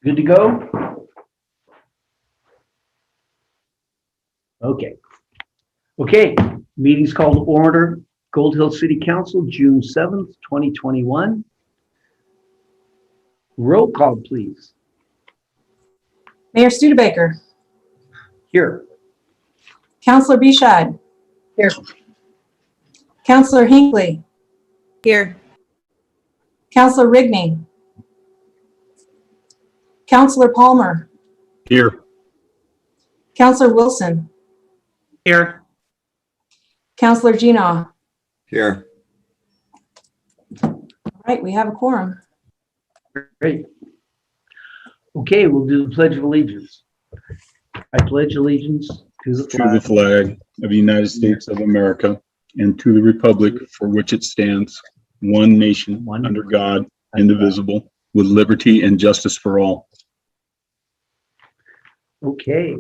Good to go? Okay. Okay, meeting's called to order. Gold Hill City Council, June 7th, 2021. Roll call, please. Mayor Studebaker. Here. Councilor Beshad. Here. Councilor Hinckley. Here. Councilor Rigney. Councilor Palmer. Here. Councilor Wilson. Here. Councilor Ginaw. Here. All right, we have a quorum. Great. Okay, we'll do the Pledge of Allegiance. I pledge allegiance to the flag of the United States of America and to the republic for which it stands, one nation, under God, indivisible, with liberty and justice for all. Okay.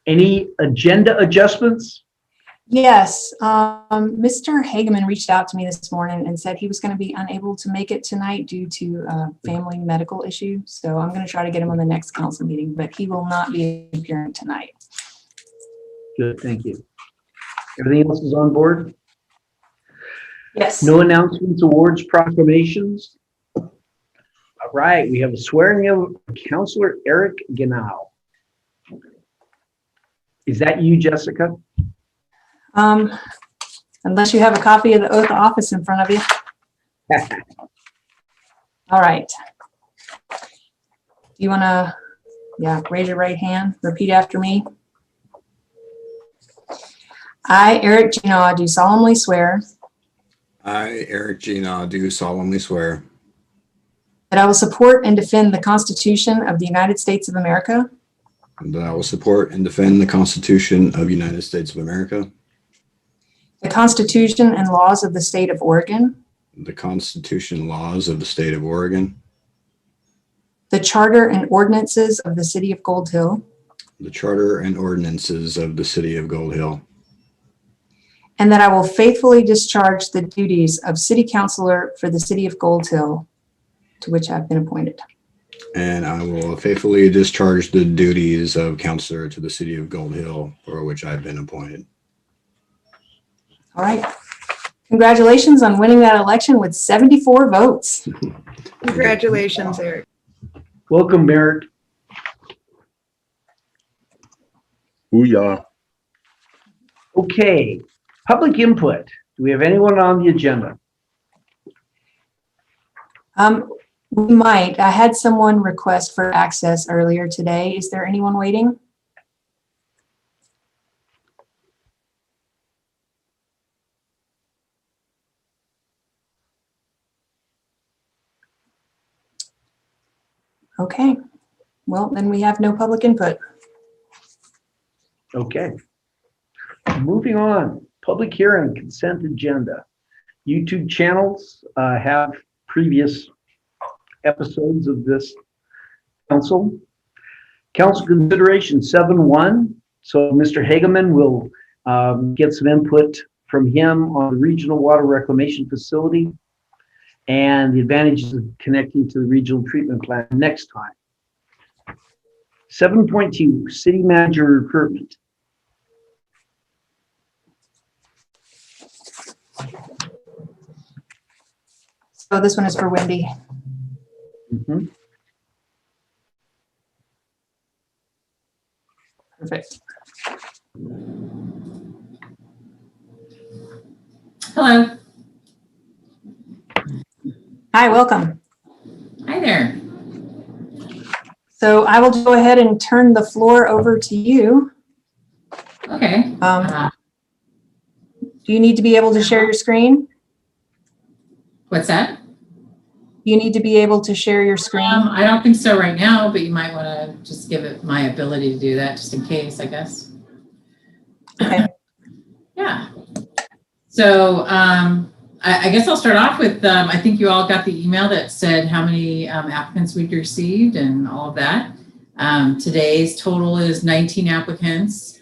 Any agenda adjustments? Yes, Mr. Hageman reached out to me this morning and said he was going to be unable to make it tonight due to a family medical issue. So I'm going to try to get him on the next council meeting, but he will not be appearing tonight. Good, thank you. Everything else is on board? Yes. No announcements, awards, proclamations? All right, we have a swearing of Councilor Eric Genau. Is that you, Jessica? Unless you have a copy of the oath of office in front of you. All right. Do you want to, raise your right hand, repeat after me. I, Eric Genau, do solemnly swear I, Eric Ginaw, do solemnly swear that I will support and defend the Constitution of the United States of America, that I will support and defend the Constitution of the United States of America, the Constitution and laws of the state of Oregon, the Constitution and laws of the state of Oregon, the charter and ordinances of the city of Gold Hill, the charter and ordinances of the city of Gold Hill, and that I will faithfully discharge the duties of city councilor for the city of Gold Hill, to which I've been appointed. and I will faithfully discharge the duties of counselor to the city of Gold Hill, for which I've been appointed. All right. Congratulations on winning that election with 74 votes. Congratulations, Eric. Welcome, Eric. Booyah. Okay, public input. Do we have anyone on the agenda? We might. I had someone request for access earlier today. Is there anyone waiting? Okay, well, then we have no public input. Okay. Moving on, public hearing, consent agenda. YouTube channels have previous episodes of this council. Council consideration 7.1. So Mr. Hageman will get some input from him on the regional water reclamation facility and the advantages of connecting to the regional treatment plant next time. 7.2, city manager recruitment. So this one is for Wendy. Mhm. Perfect. Hello. Hi, welcome. Hi there. So I will go ahead and turn the floor over to you. Okay. Do you need to be able to share your screen? What's that? You need to be able to share your screen. I don't think so right now, but you might want to just give it my ability to do that just in case, I guess. Okay. Yeah. So I guess I'll start off with, I think you all got the email that said how many applicants we'd received and all of that. Today's total is 19 applicants.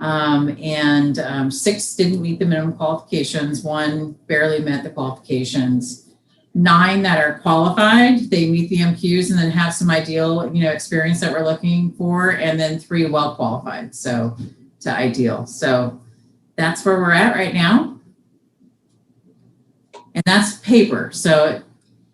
and 6 didn't meet the minimum qualifications. 1 barely met the qualifications. 9 that are qualified, they meet the MQs and then have some ideal, experience that we're looking for, and then 3 well qualified, so to ideal. So that's where we're at right now. And that's paper, so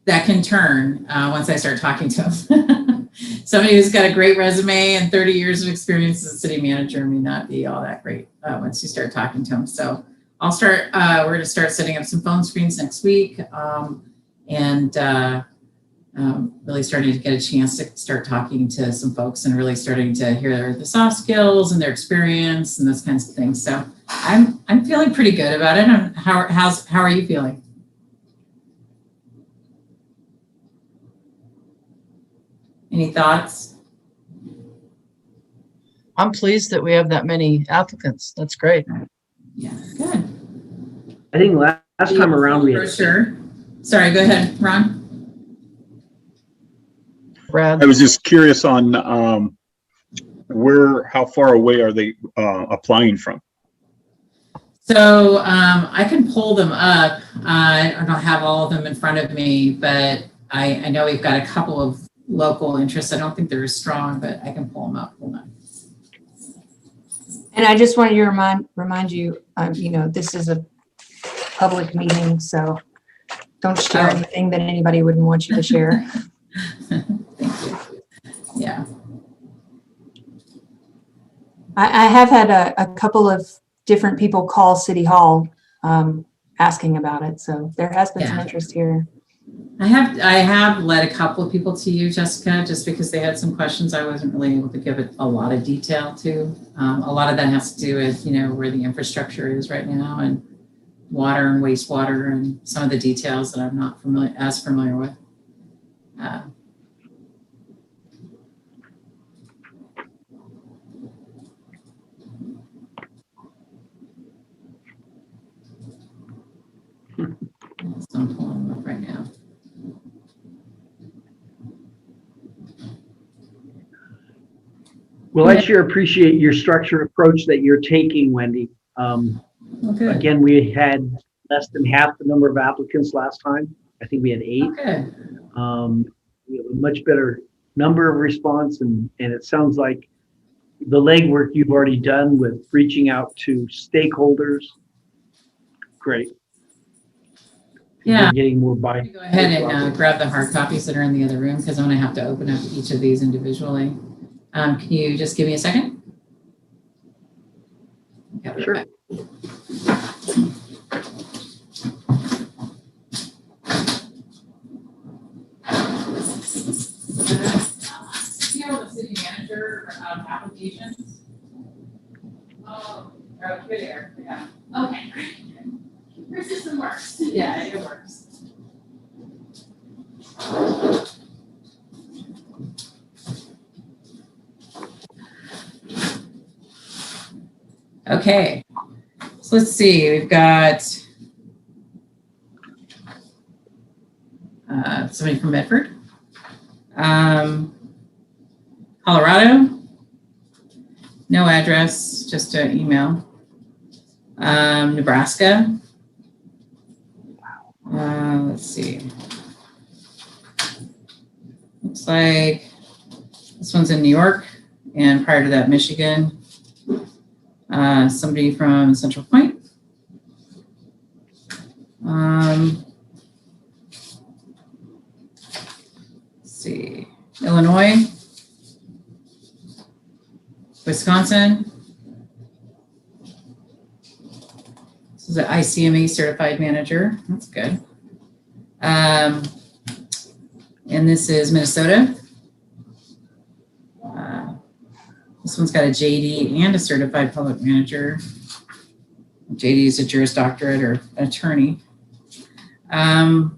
that can turn once I start talking to them. Somebody who's got a great resume and 30 years of experience as a city manager may not be all that great once you start talking to them. So I'll start, we're going to start setting up some phone screens next week, and really starting to get a chance to start talking to some folks and really starting to hear the soft skills and their experience and those kinds of things. So I'm feeling pretty good about it. How are you feeling? Any thoughts? I'm pleased that we have that many applicants. That's great. Yeah, good. I think last time around we For had, sure. Sorry, go ahead, Ron. Brad, I was just curious on how far away are they applying from? So I can pull them up. I don't have all of them in front of me, but I know we've got a couple of local interests. I don't think they're as strong, but I can pull them up. Hold on. And I just wanted to remind you, this is a public meeting, so don't share anything that anybody wouldn't want you to share. Thank you. Yeah. I have had a couple of different people call City Hall asking about it, so there has been some interest here. I have led a couple of people to you, Jessica, just because they had some questions I wasn't really able to give it a lot of detail to. A lot of that has to do with, where the infrastructure is right now and water and wastewater and some of the details that I'm not as familiar with. So I'm pulling them up right now. well, I sure appreciate your structured approach that you're taking, Wendy. Okay. Again, we had less than half the number of applicants last time. I think we had 8. Okay. We have a much better number of response, and it sounds like the legwork you've already done with reaching out to stakeholders. Great. Yeah. We're getting more buy-in. Go ahead and grab the hard copies that are in the other room because I'm going to have to open up each of these individually. Can you just give me a second? Okay, Sure. back. The city manager applications. Oh, good here. Yeah. Okay, great. Your system works. Yeah, it works. Okay, so let's see, we've got somebody from Medford, Colorado, no address, just an email, Nebraska, let's see, looks like this one's in New York, and prior to that, Michigan. Somebody from Central Point. Let's see, Illinois, Wisconsin. This is an ICMA certified manager. That's good. And this is Minnesota. This one's got a JD and a certified public manager. JD is a Juris Doctorate or an attorney. Let's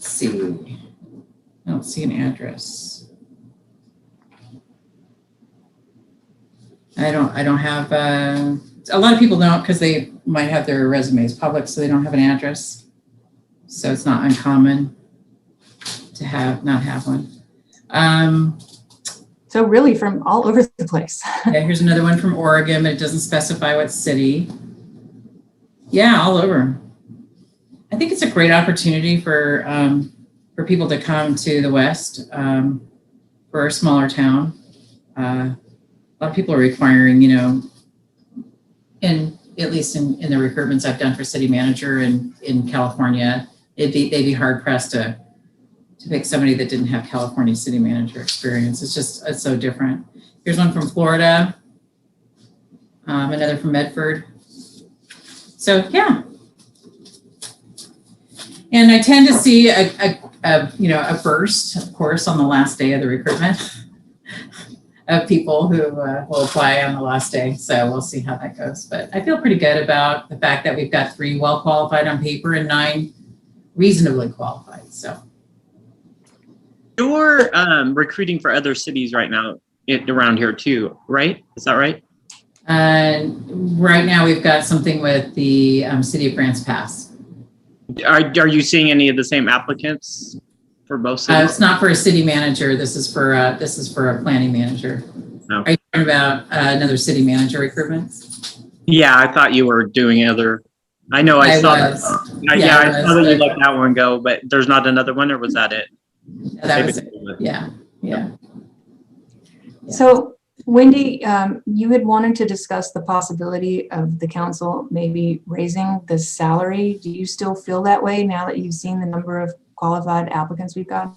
see. I don't see an address. I don't have, a lot of people don't because they might have their resumes public, so they don't have an address. So it's not uncommon to not have one. So So really from all over the place. Yeah, here's another one from Oregon, but it doesn't specify what city. Yeah, all over. I think it's a great opportunity for people to come to the West for a smaller town. A lot of people are requiring, at least in the recruitments I've done for city manager in California, they'd be hard pressed to pick somebody that didn't have California city manager experience. It's so different. Here's one from Florida, another from Medford. So yeah. And I tend to see a burst, of course, on the last day of the recruitment of people who will apply on the last day. So we'll see how that goes. But I feel pretty good about the fact that we've got 3 well qualified on paper and 9 reasonably qualified. So you're recruiting for other cities right now around here too, right? Is that right? Right now we've got something with the city of Grants Pass. Are you seeing any of the same applicants for both cities? It's not for a city manager. This is for a planning manager. No. Are you talking about another city manager recruitment? Yeah, I thought you were doing other. I know I saw that. I saw that you let that one go, but there's not another one, or was that it? That was it. Yeah. So Wendy, you had wanted to discuss the possibility of the council maybe raising the salary. Do you still feel that way now that you've seen the number of qualified applicants we've got?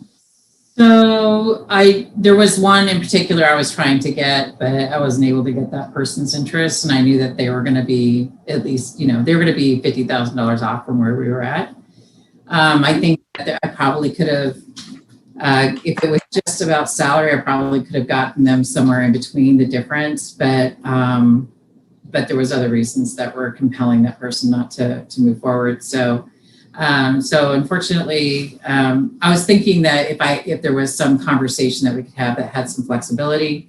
So there was one in particular I was trying to get, but I wasn't able to get that person's interest. And I knew that they were going to be at least, they were going to be $50,000 off from where we were at. I think that I probably could have, if it was just about salary, I probably could have gotten them somewhere in between the difference, but there was other reasons that were compelling that person not to move forward. So unfortunately, I was thinking that if there was some conversation that we could have that had some flexibility,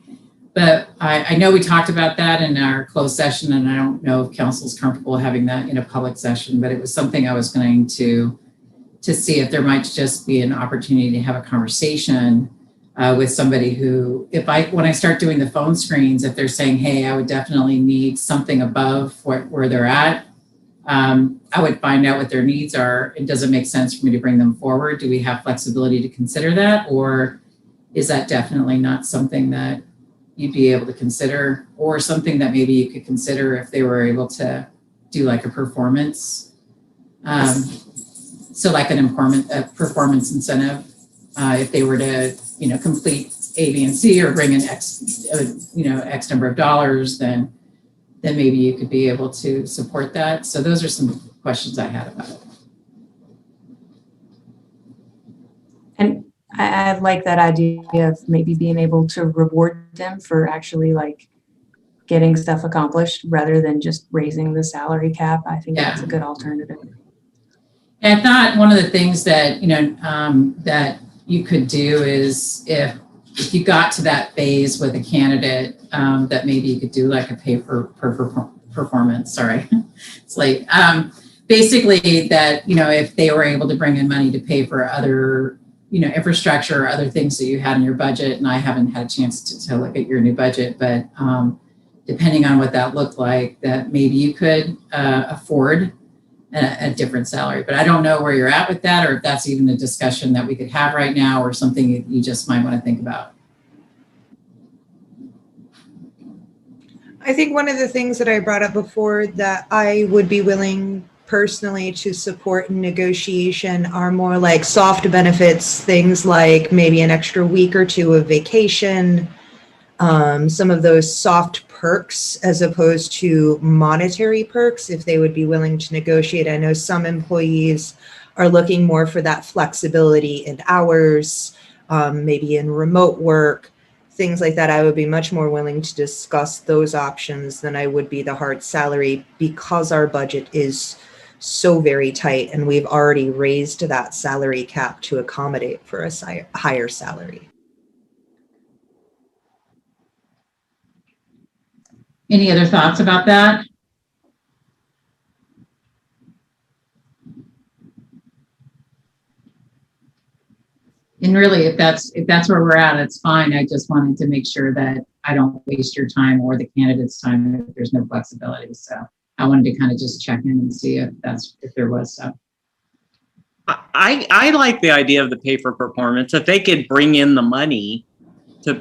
but I know we talked about that in our closed session, and I don't know if council's comfortable having that in a public session, but it was something I was going to see if there might just be an opportunity to have a conversation with somebody who, when I start doing the phone screens, if they're saying, hey, I would definitely need something above where they're at, I would find out what their needs are. It doesn't make sense for me to bring them forward. Do we have flexibility to consider that? Or is that definitely not something that you'd be able to consider, or something that maybe you could consider if they were able to do like a performance? So like a performance incentive, if they were to, complete A, B, and C, or bring in X number of dollars, then maybe you could be able to support that. So those are some questions I had about it. And I like that idea of maybe being able to reward them for actually like getting stuff accomplished rather than just raising the salary cap. I think that's a good alternative. And I thought one of the things that, that you could do is if you got to that phase with a candidate, that maybe you could do like a pay per performance. Sorry, it's late. Basically that, if they were able to bring in money to pay for other, infrastructure or other things that you had in your budget, and I haven't had a chance to look at your new budget, but depending on what that looked like, that maybe you could afford a different salary. But I don't know where you're at with that, or if that's even a discussion that we could have right now, or something you just might want to think about. I think one of the things that I brought up before that I would be willing personally to support in negotiation are more like soft benefits, things like maybe an extra week or 2 of vacation, some of those soft perks as opposed to monetary perks, if they would be willing to negotiate. I know some employees are looking more for that flexibility in hours, maybe in remote work, things like that. I would be much more willing to discuss those options than I would be the hard salary, because our budget is so very tight and we've already raised that salary cap to accommodate for a higher salary. Any other thoughts about that? In really, if that's where we're at, it's fine. I just wanted to make sure that I don't waste your time or the candidate's time if there's no flexibility. So I wanted to kind of just check in and see if there was some. I like the idea of the pay for performance. If they could bring in the money to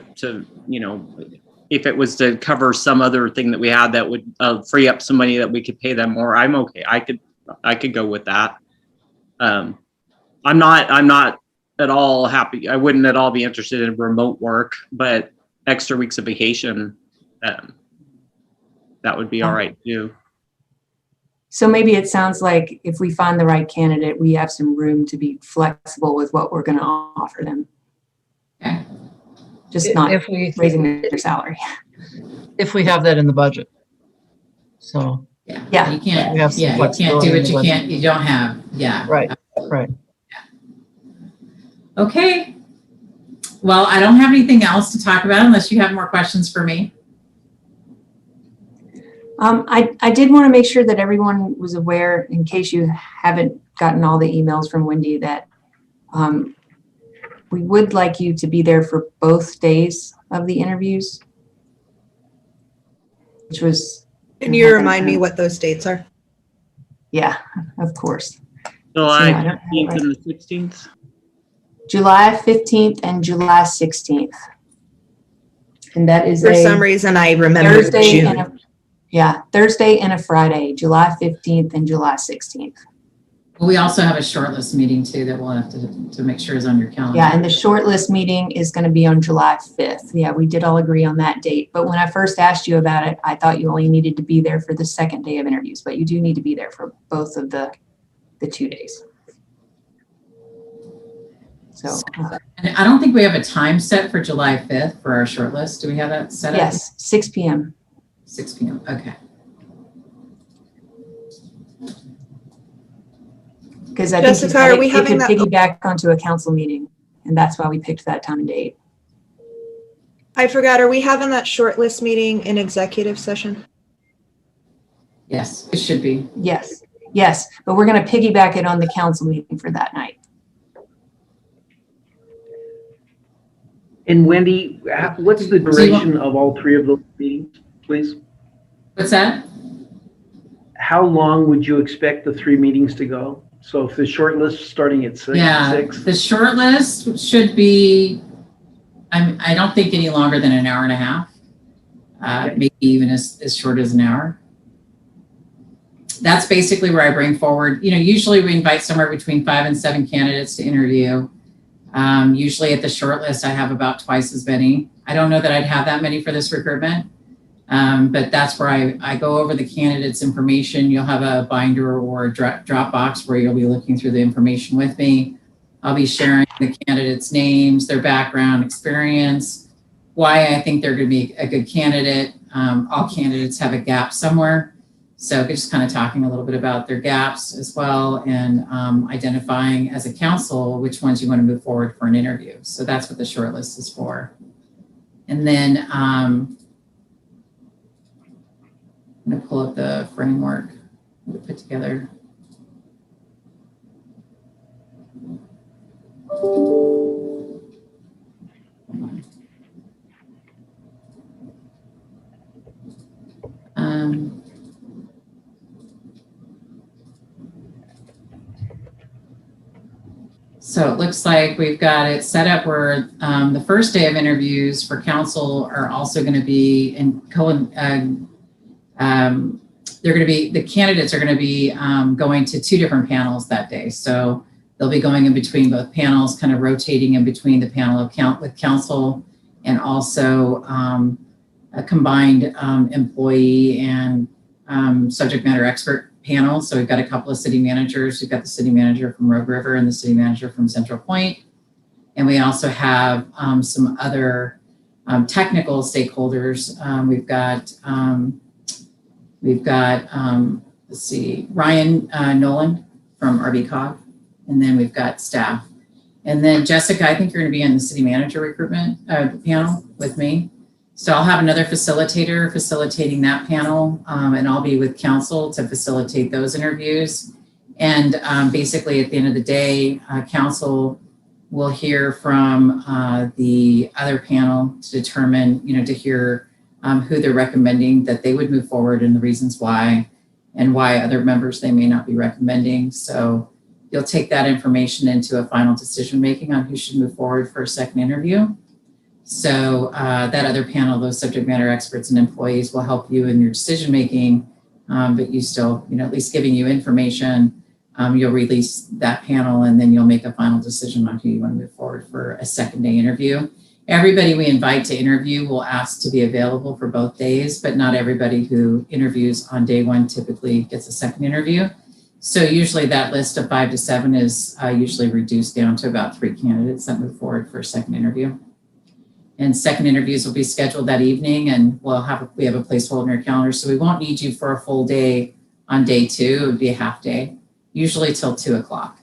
if it was to cover some other thing that we had that would free up some money that we could pay them more, I'm okay. I could go with that. I'm not at all happy. I wouldn't at all be interested in remote work, but extra weeks of vacation, that would be all right too. So maybe it sounds like if we find the right candidate, we have some room to be flexible with what we're going to offer them. Okay. Just not If we raising their salary. if we have that in the budget. So Yeah. You can't. We have some Yeah, you can't flexibility do in what the budget. you don't have. Yeah. right. Okay. Well, I don't have anything else to talk about unless you have more questions for me. I did want to make sure that everyone was aware, in case you haven't gotten all the emails from Wendy, that we would like you to be there for both days of the interviews, which was. Can you remind me what those dates are? Yeah, of course. July So I don't have it 15th and the 16th. July 15th and July 16th. And that is For a some reason, I remember Thursday June. and Thursday and a Friday, July 15th and July 16th. We also have a shortlist meeting too that we'll have to make sure is on your calendar. Yeah, and the shortlist meeting is going to be on July 5th. Yeah, we did all agree on that date. But when I first asked you about it, I thought you only needed to be there for the second day of interviews, but you do need to be there for both of the 2 days. So, And I don't think we have a time set for July 5th for our shortlist. Do we have that set up? yes, 6 p.m. 6 p.m. Okay. Because I think Jessica, are we it having could that- piggyback onto a council meeting, and that's why we picked that time and date. I forgot, are we having that shortlist meeting in executive session? Yes, it should be. Yes, but we're going to piggyback it on the council meeting for that night. And Wendy, what's the duration of all three of those meetings, please? What's that? How long would you expect the 3 meetings to go? So if the short list starting at 6, Yeah, the short list should be, I don't think any longer than an hour and a half, maybe even as short as an hour. That's basically where I bring forward, usually we invite somewhere between 5 and 7 candidates to interview. Usually at the short list, I have about twice as many. I don't know that I'd have that many for this recruitment, but that's where I go over the candidate's information. You'll have a binder or a Dropbox where you'll be looking through the information with me. I'll be sharing the candidates' names, their background, experience, why I think they're going to be a good candidate. All candidates have a gap somewhere. So just kind of talking a little bit about their gaps as well, and identifying as a council which ones you want to move forward for an interview. So that's what the short list is for. And then I'm going to pull up the framework we put together. So it looks like we've got it set up where the first day of interviews for council are also going to be the candidates are going to be going to 2 different panels that day. So they'll be going in between both panels, kind of rotating in between the panel with council and also a combined employee and subject matter expert panel. So we've got a couple of city managers. We've got the city manager from Rogue River and the city manager from Central Point. And we also have some other technical stakeholders. Let's see, Ryan Nolan from RBCOG. And then we've got staff. And then Jessica, I think you're going to be in the city manager recruitment panel with me. So I'll have another facilitator facilitating that panel, and I'll be with council to facilitate those interviews. And basically at the end of the day, council We'll hear from the other panel to determine, to hear who they're recommending that they would move forward and the reasons why, and why other members they may not be recommending. So you'll take that information into a final decision-making on who should move forward for a second interview. So that other panel, those subject matter experts and employees, will help you in your decision-making, but you still, at least giving you information. You'll release that panel and then you'll make a final decision on who you want to move forward for a second day interview. Everybody we invite to interview will ask to be available for both days, but not everybody who interviews on day one typically gets a second interview. So usually that list of 5 to 7 is usually reduced down to about 3 candidates that move forward for a second interview. And second interviews will be scheduled that evening, and we have a placeholder in your calendar. So we won't need you for a full day on day 2. It would be a half day, usually till 2 o'clock.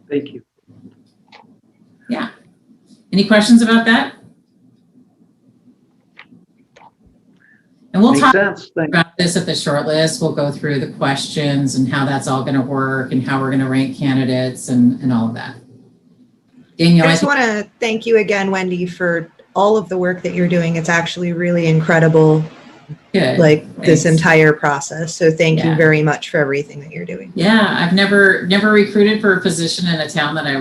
Thank you. Yeah. Any questions about that? And we'll Makes talk sense. Thank you. about this at the shortlist. We'll go through the questions and how that's all going to work and how we're going to rank candidates and all of that. Danielle, I just want to thank you again, Wendy, for all of the work that you're doing. It's actually really incredible, good. like this Thanks. entire process. So thank you Yeah. very much for everything that you're doing. Yeah, I've never recruited for a position in a town that I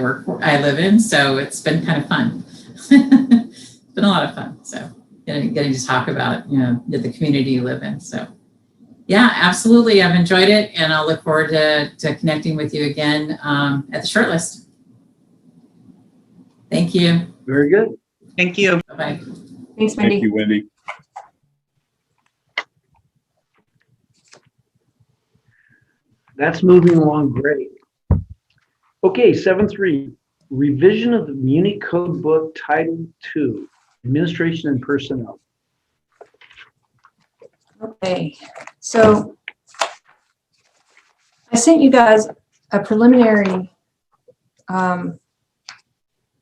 live in, so it's been kind of fun. It's been a lot of fun. So getting to talk about the community you live in. So yeah, absolutely, I've enjoyed it, and I'll look forward to connecting with you again at the shortlist. Thank you. Very good. Thank you. Bye-bye. Thanks, Wendy. Thank you, Wendy. That's moving along great. Okay, 7.3, revision of the Muni Code Book Title II, Administration and Personnel. Okay, so I sent you guys a preliminary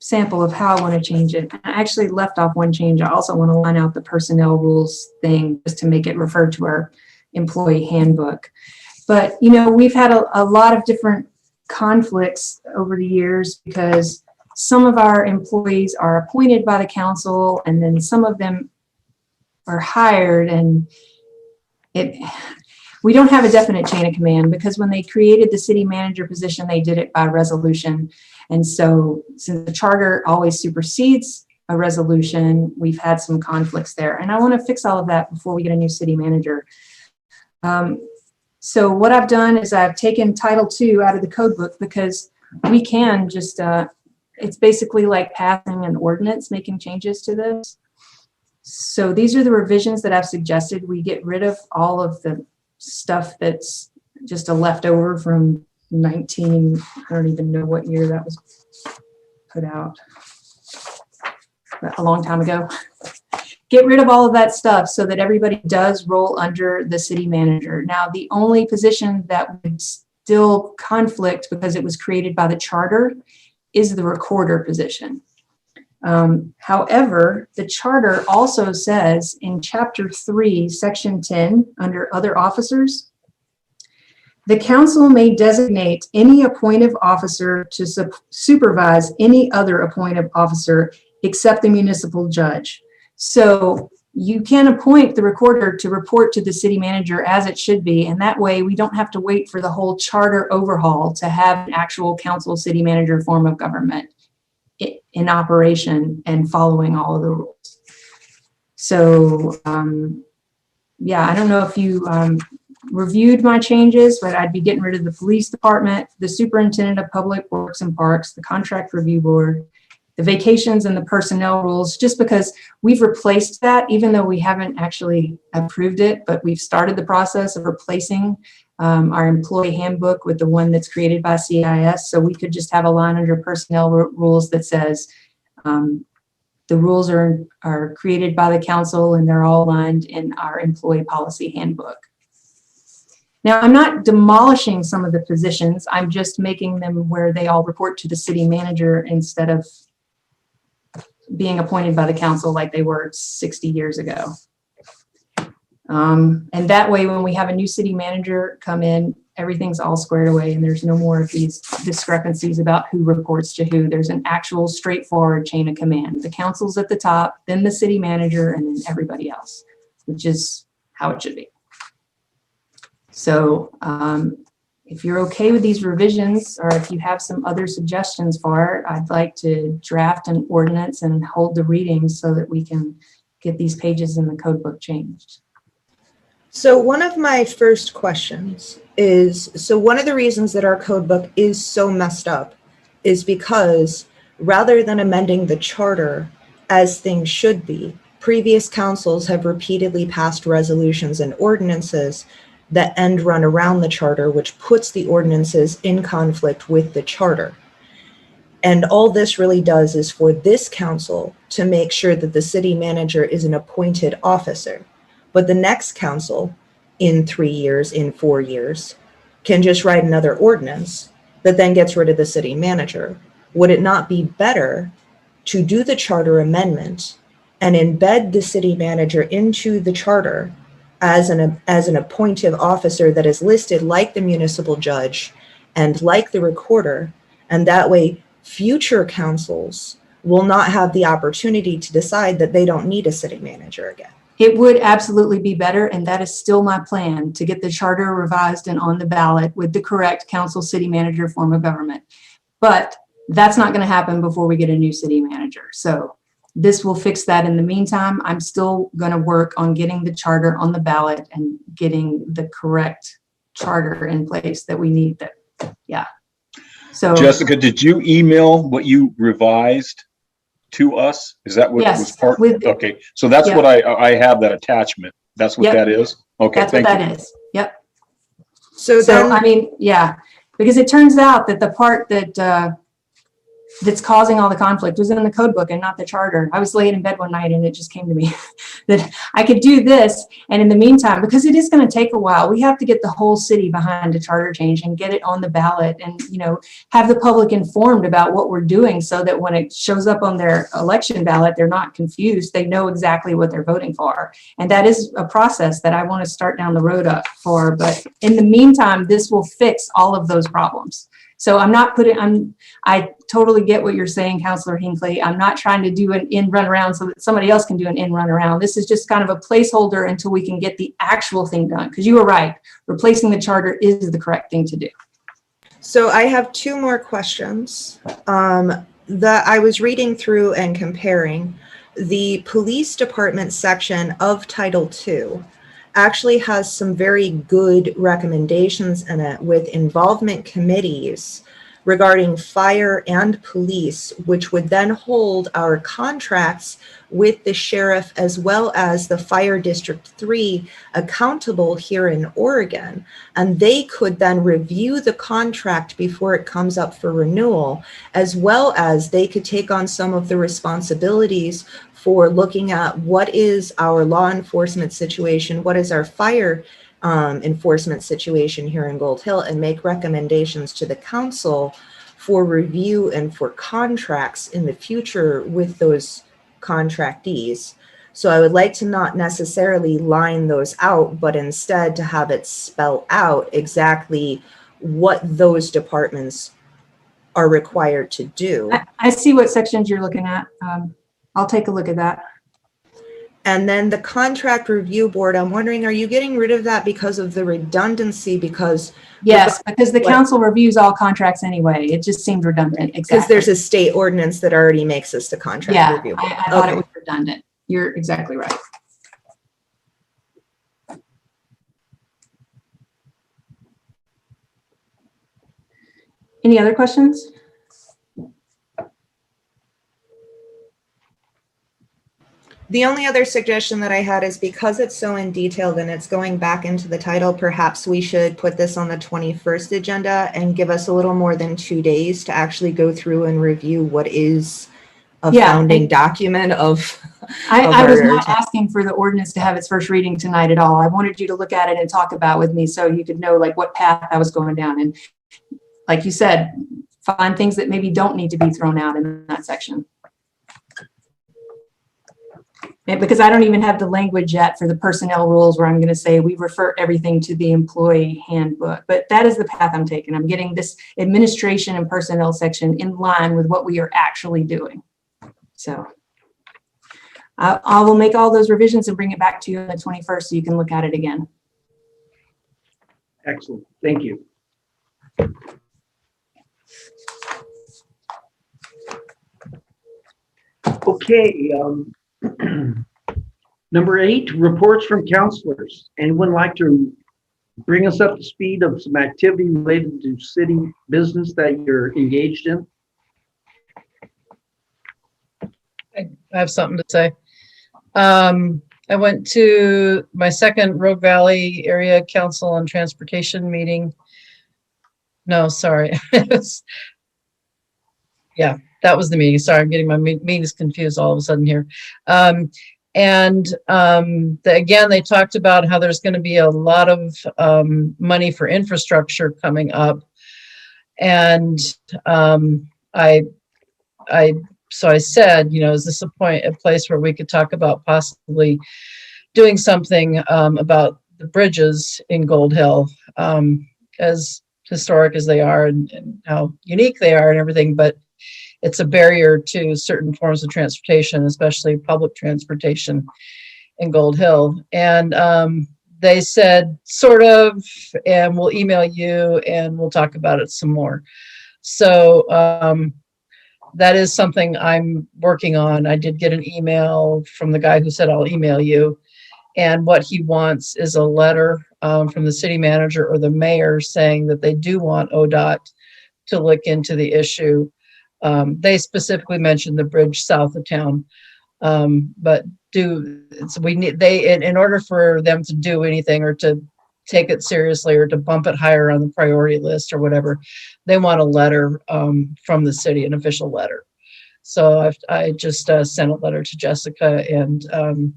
sample of how I want to change it. I actually left off one change. I also want to line out the personnel rules thing just to make it refer to our employee handbook. But, we've had a lot of different conflicts over the years because some of our employees are appointed by the council and then some of them are hired, and we don't have a definite chain of command because when they created the city manager position, they did it by resolution. And so since the charter always supersedes a resolution, we've had some conflicts there. And I want to fix all of that before we get a new city manager. So what I've done is I've taken Title II out of the code book because we can just, it's basically like passing an ordinance, making changes to this. So these are the revisions that I've suggested. We get rid of all of the stuff that's just a leftover from I don't even know what year that was put out, but a long time ago. Get rid of all of that stuff so that everybody does roll under the city manager. Now, the only position that would still conflict because it was created by the charter is the recorder position. However, the charter also says in Chapter 3, Section 10, under other officers, the council may designate any appointed officer to supervise any other appointed officer except the municipal judge. So you can appoint the recorder to report to the city manager as it should be, and that way we don't have to wait for the whole charter overhaul to have an actual council city manager form of government in operation and following all of the rules. So yeah, I don't know if you reviewed my changes, but I'd be getting rid of the police department, the superintendent of public works and parks, the contract review board, the vacations and the personnel rules, just because we've replaced that, even though we haven't actually approved it, but we've started the process of replacing our employee handbook with the one that's created by CIS. So we could just have a line under personnel rules that says the rules are created by the council and they're all aligned in our employee policy handbook. Now, I'm not demolishing some of the positions. I'm just making them where they all report to the city manager instead of being appointed by the council like they were 60 years ago. And that way, when we have a new city manager come in, everything's all squared away and there's no more of these discrepancies about who reports to who. There's an actual straightforward chain of command. The council's at the top, then the city manager, and then everybody else, which is how it should be. So if you're okay with these revisions, or if you have some other suggestions for it, I'd like to draft an ordinance and hold the readings so that we can get these pages in the code book changed. So one of my first questions is, so one of the reasons that our code book is so messed up is because rather than amending the charter as things should be, previous councils have repeatedly passed resolutions and ordinances that end run around the charter, which puts the ordinances in conflict with the charter. And all this really does is for this council to make sure that the city manager is an appointed officer. But the next council in 3 years, in 4 years, can just write another ordinance that then gets rid of the city manager. Would it not be better to do the charter amendment and embed the city manager into the charter as an appointed officer that is listed like the municipal judge and like the recorder, and that way future councils will not have the opportunity to decide that they don't need a city manager again? It would absolutely be better, and that is still my plan, to get the charter revised and on the ballot with the correct council city manager form of government. But that's not going to happen before we get a new city manager. So this will fix that. In the meantime, I'm still going to work on getting the charter on the ballot and getting the correct charter in place that we need. That, yeah. So Jessica, did you email what you revised to us? Is that what yes, was part? with, Okay, so that's yeah. what I have, that attachment. That's what Yep. that is? Okay, That's what thank you. that is. Yep. So So, then, I mean, yeah, because it turns out that the part that that's causing all the conflict was in the code book and not the charter. I was laying in bed one night and it just came to me that I could do this. And in the meantime, because it is going to take a while, we have to get the whole city behind a charter change and get it on the ballot and, you know, have the public informed about what we're doing so that when it shows up on their election ballot, they're not confused. They know exactly what they're voting for. And that is a process that I want to start down the road up for. But in the meantime, this will fix all of those problems. So I'm not putting, I totally get what you're saying, Councilor Hinckley. I'm not trying to do an in run around so that somebody else can do an in run around. This is just kind of a placeholder until we can get the actual thing done. Because you were right, replacing the charter is the correct thing to do. so I have two more questions that I was reading through and comparing. The police department section of Title II actually has some very good recommendations in it with involvement committees regarding fire and police, which would then hold our contracts with the sheriff as well as the Fire District 3 accountable here in Oregon. And they could then review the contract before it comes up for renewal, as well as they could take on some of the responsibilities for looking at what is our law enforcement situation, what is our fire enforcement situation here in Gold Hill, and make recommendations to the council for review and for contracts in the future with those contractees. So I would like to not necessarily line those out, but instead to have it spell out exactly what those departments are required to do. I see what sections you're looking at. I'll take a look at that. And then the contract review board, I'm wondering, are you getting rid of that because of the redundancy? Because Yes, because the council reviews all contracts anyway. It just seemed redundant. because Exactly. there's a state ordinance that already makes us the contract Yeah, review board. I thought it Okay. was redundant. You're exactly right. Any other questions? The only other suggestion that I had is because it's so in detail and it's going back into the title, perhaps we should put this on the 21st agenda and give us a little more than 2 days to actually go through and review what is a founding document of. I was not asking for the ordinance to have its first reading tonight at all. I wanted you to look at it and talk about with me so you could know like what path I was going down. And like you said, find things that maybe don't need to be thrown out in that section. And because I don't even have the language yet for the personnel rules where I'm going to say we refer everything to the employee handbook, but that is the path I'm taking. I'm getting this administration and personnel section in line with what we are actually doing. So I will make all those revisions and bring it back to you on the 21st so you can look at it again. Excellent. Thank you. Okay. Number 8, reports from counselors. Anyone like to bring us up to speed of some activity related to city business that you're engaged in? I have something to say. I went to my second Rogue Valley Area Council on Transportation meeting. No, sorry. Yeah, that was the meeting. Sorry, I'm getting my meetings confused all of a sudden here. Again, they talked about how there's going to be a lot of money for infrastructure coming up. And so I said, you know, is this a place where we could talk about possibly doing something about the bridges in Gold Hill, as historic as they are and how unique they are and everything, but it's a barrier to certain forms of transportation, especially public transportation in Gold Hill. And they said, sort of, and we'll email you and we'll talk about it some more. So that is something I'm working on. I did get an email from the guy who said, I'll email you. And what he wants is a letter from the city manager or the mayor saying that they do want ODOT to look into the issue. They specifically mentioned the bridge south of town, but in order for them to do anything or to take it seriously or to bump it higher on the priority list or whatever, they want a letter from the city, an official letter. So I just sent a letter to Jessica and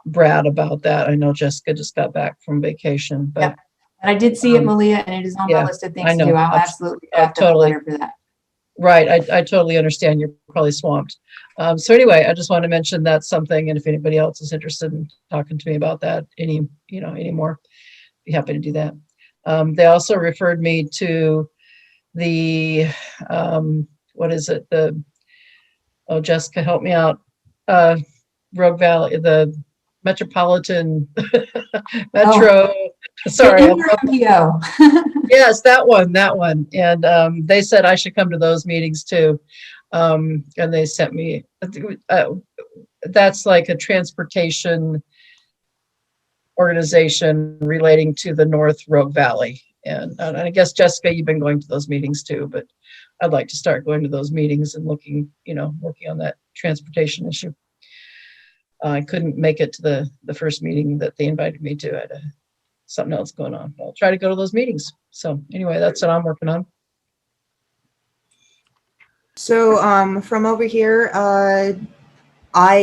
Brad about that. I know Jessica just got back from vacation, but Yep. And I did see it, Malia, and it is on my list of things to do. I'll absolutely draft up a letter for that. Right. I totally understand. You're probably swamped. So anyway, I just want to mention that's something. And if anybody else is interested in talking to me about that anymore, be happy to do that. They also referred me to the, what is it? Jessica, help me out. Rogue Valley, the Metropolitan Metro. Sorry. MPO. Yes, that one. And they said I should come to those meetings too. And they sent me, that's like a transportation organization relating to the North Rogue Valley. And I guess, Jessica, you've been going to those meetings too, but I'd like to start going to those meetings and working on that transportation issue. I couldn't make it to the first meeting that they invited me to. I had something else going on. I'll try to go to those meetings. So anyway, that's what I'm working on. So from over here, I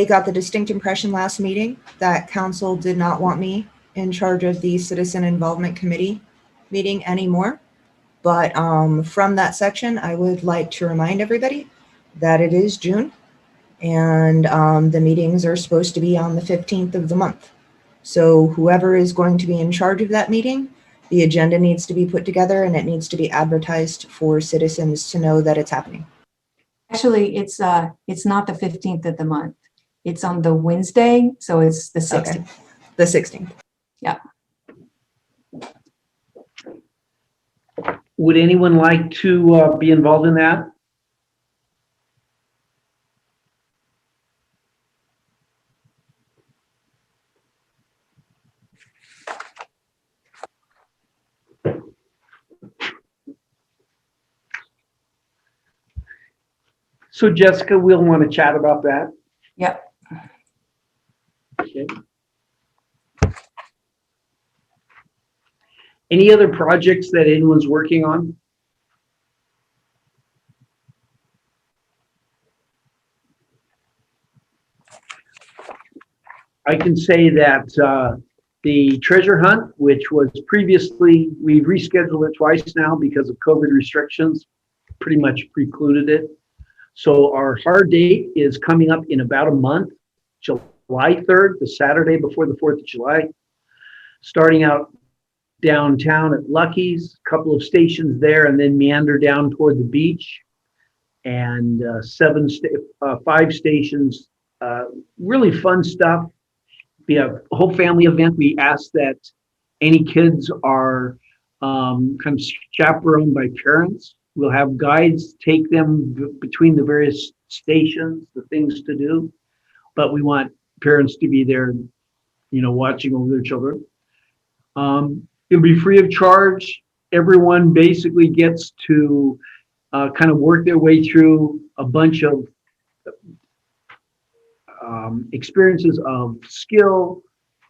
got the distinct impression last meeting that council did not want me in charge of the Citizen Involvement Committee meeting anymore. But from that section, I would like to remind everybody that it is June and the meetings are supposed to be on the 15th of the month. So whoever is going to be in charge of that meeting, the agenda needs to be put together and it needs to be advertised for citizens to know that it's happening. Actually, it's not the 15th of the month. It's on the Wednesday, so it's the 16th. Okay. The 16th. Yeah. Would anyone like to be involved in that? So Jessica, we'll want to chat about that. Yep. Okay. Any other projects that anyone's working on? I can say that the treasure hunt, which was previously, we've rescheduled it twice now because of COVID restrictions, pretty much precluded it. So our hard date is coming up in about a month, July July 3rd, the Saturday before the 4th of July, starting out downtown at Lucky's, a couple of stations there, and then meander down toward the beach. And 5 stations, really fun stuff. Be a whole family event. We ask that any kids are kind of chaperoned by parents. We'll have guides take them between the various stations, the things to do, but we want parents to be there, watching over their children. It'll be free of charge. Everyone basically gets to kind of work their way through a bunch of experiences of skill,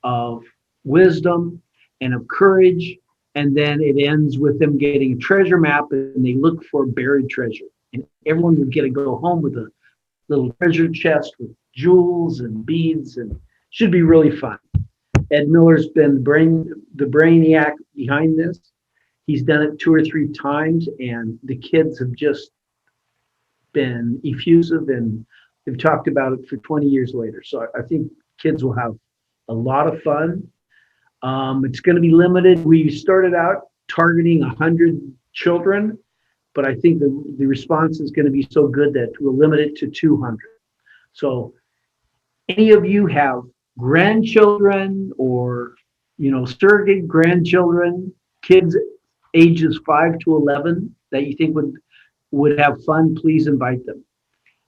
of wisdom, and of courage. And then it ends with them getting a treasure map, and they look for buried treasure. And everyone will get to go home with a little treasure chest with jewels and beads, and should be really fun. Ed Miller's been the brainiac behind this. He's done it 2 or 3 times, and the kids have just been effusive, and they've talked about it for 20 years later. So I think kids will have a lot of fun. It's going to be limited. We started out targeting 100 children, but I think the response is going to be so good that we'll limit it to 200. So any of you have grandchildren or, surrogate grandchildren, kids ages 5 to 11 that you think would have fun, please invite them.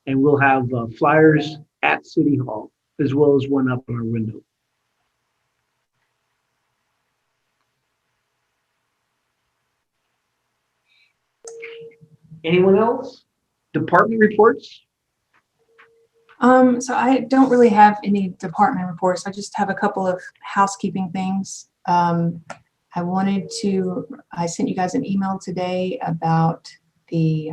And we'll have flyers at City Hall, as well as one up on our window. Anyone else? Department reports? So I don't really have any department reports. I just have a couple of housekeeping things. I sent you guys an email today about the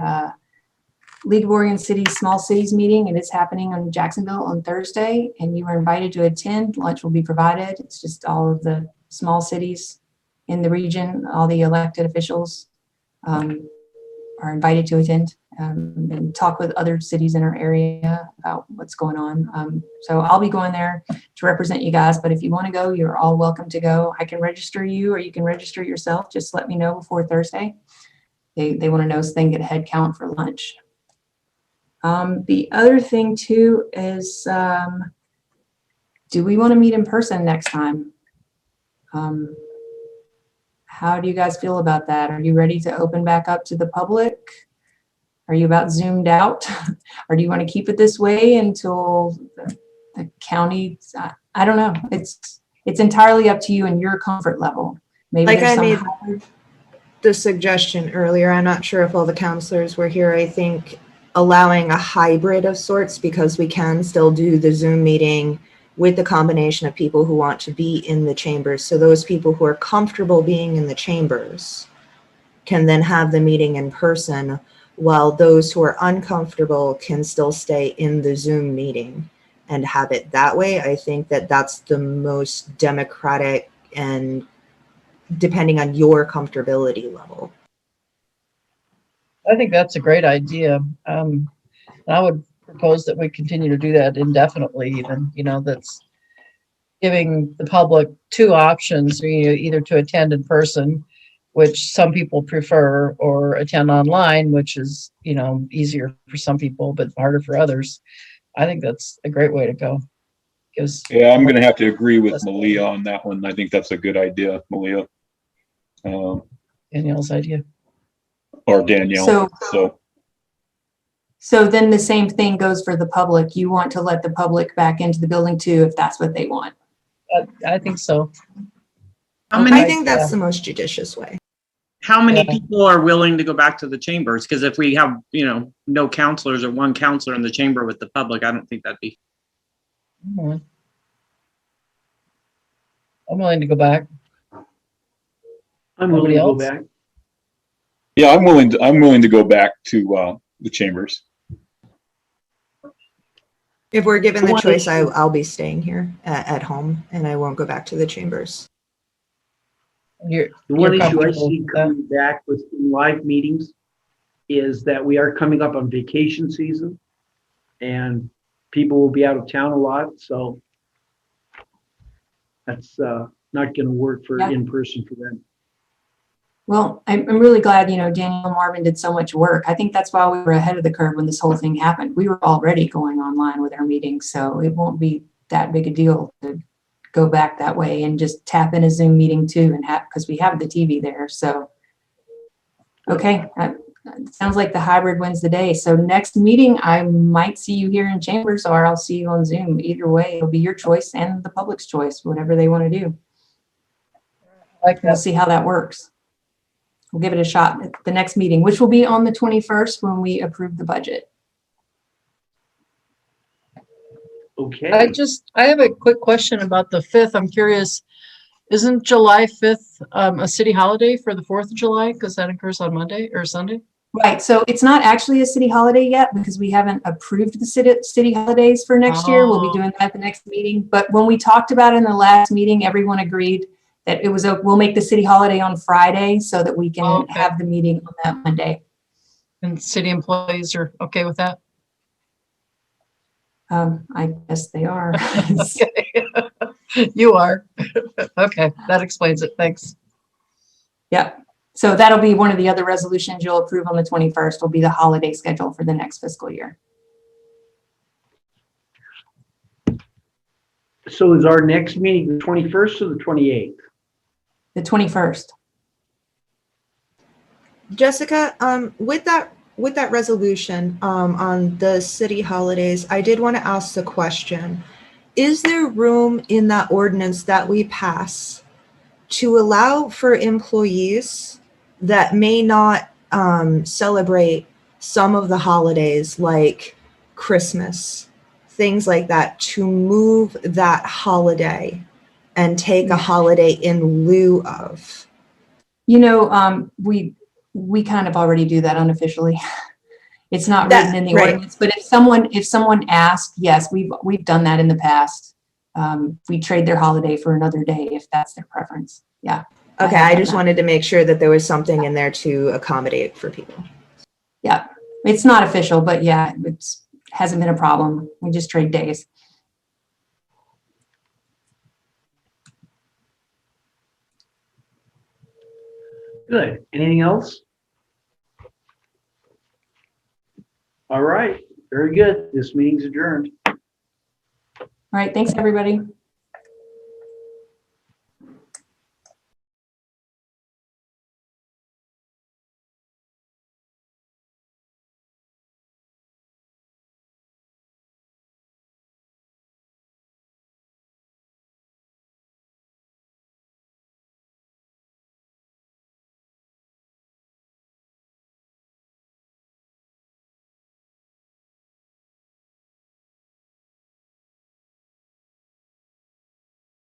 League of Oregon Cities Small Cities meeting, and it's happening in Jacksonville on Thursday, and you are invited to attend. Lunch will be provided. It's just all of the small cities in the region, all the elected officials are invited to attend and talk with other cities in our area about what's going on. So I'll be going there to represent you guys, but if you want to go, you're all welcome to go. I can register you, or you can register yourself. Just let me know before Thursday. They want to know so they can get a head count for lunch. The other thing too is, do we want to meet in person next time? How do you guys feel about that? Are you ready to open back up to the public? Are you about zoomed out? Or do you want to keep it this way until the county? I don't know. It's entirely up to you and your comfort level. Maybe Like there's I made some the suggestion earlier, I'm not sure if all the counselors were here. I think allowing a hybrid of sorts, because we can still do the Zoom meeting with the combination of people who want to be in the chambers. So those people who are comfortable being in the chambers can then have the meeting in person, while those who are uncomfortable can still stay in the Zoom meeting and have it that way. I think that that's the most democratic, and depending on your comfortability level. I think that's a great idea. I would propose that we continue to do that indefinitely, even, that's giving the public 2 options, either to attend in person, which some people prefer, or attend online, which is, easier for some people, but harder for others. I think that's a great way to go. Yeah, I'm going to have to agree with Malia on that one. I think that's a good idea, Malia. Danielle's idea. Or Danielle. So then the same thing goes for the public. You want to let the public back into the building too, if that's what they want. I think so. I think that's the most judicious way. How many people are willing to go back to the chambers? Because if we have, no counselors or one counselor in the chamber with the public, I don't think that'd be. I'm willing to go back. I'm willing to go back. Yeah, I'm willing to go back to the chambers. If we're given the choice, I'll be staying here at home, and I won't go back to the chambers. The one issue I see coming back with live meetings is that we are coming up on vacation season, and people will be out of town a lot. So That's not going to work for Yeah. in person for them. Well, I'm really glad, Daniel and Marvin did so much work. I think that's why we were ahead of the curve when this whole thing happened. We were already going online with our meetings, so it won't be that big a deal to go back that way and just tap in a Zoom meeting too, and because we have the TV there. So, okay, it sounds like the hybrid wins the day. So next meeting, I might see you here in Chambers, or I'll see you on Zoom. Either way, it'll be your choice and the public's choice, whatever they want to do. Like We'll that. see how that works. We'll give it a shot at the next meeting, which will be on the 21st when we approve the budget. Okay. I have a quick question about the 5th. I'm curious, isn't July 5th a city holiday for the 4th of July? Because that occurs on Monday or Sunday? Right, so it's not actually a city holiday yet because we haven't approved the city holidays for next year. We'll be Oh. doing that at the next meeting. But when we talked about it in the last meeting, everyone agreed that we'll make the city holiday on Friday so that we can Okay. have the meeting on that Monday. And city employees are okay with that? I guess they are. Okay. You are. Okay, that explains it. Thanks. Yeah, so that'll be one of the other resolutions you'll approve on the 21st will be the holiday schedule for the next fiscal year. So is our next meeting the 21st or the 28th? The 21st. Jessica, with that resolution on the city holidays, I did want to ask the question: is there room in that ordinance that we pass to allow for employees that may not celebrate some of the holidays, like Christmas, things like that, to move that holiday and take a holiday in lieu of? We kind of already do that unofficially. It's not That- written in the right. ordinance, but if someone asked, yes, we've done that in the past. We trade their holiday for another day if that's their preference. Yeah. Okay, have I done just that. wanted to make sure that there was something in there to accommodate for people. Yeah. It's not official, but yeah, it hasn't been a problem. We just trade days. Good. Anything else? All right. Very good. This meeting's adjourned. All right. Thanks, everybody.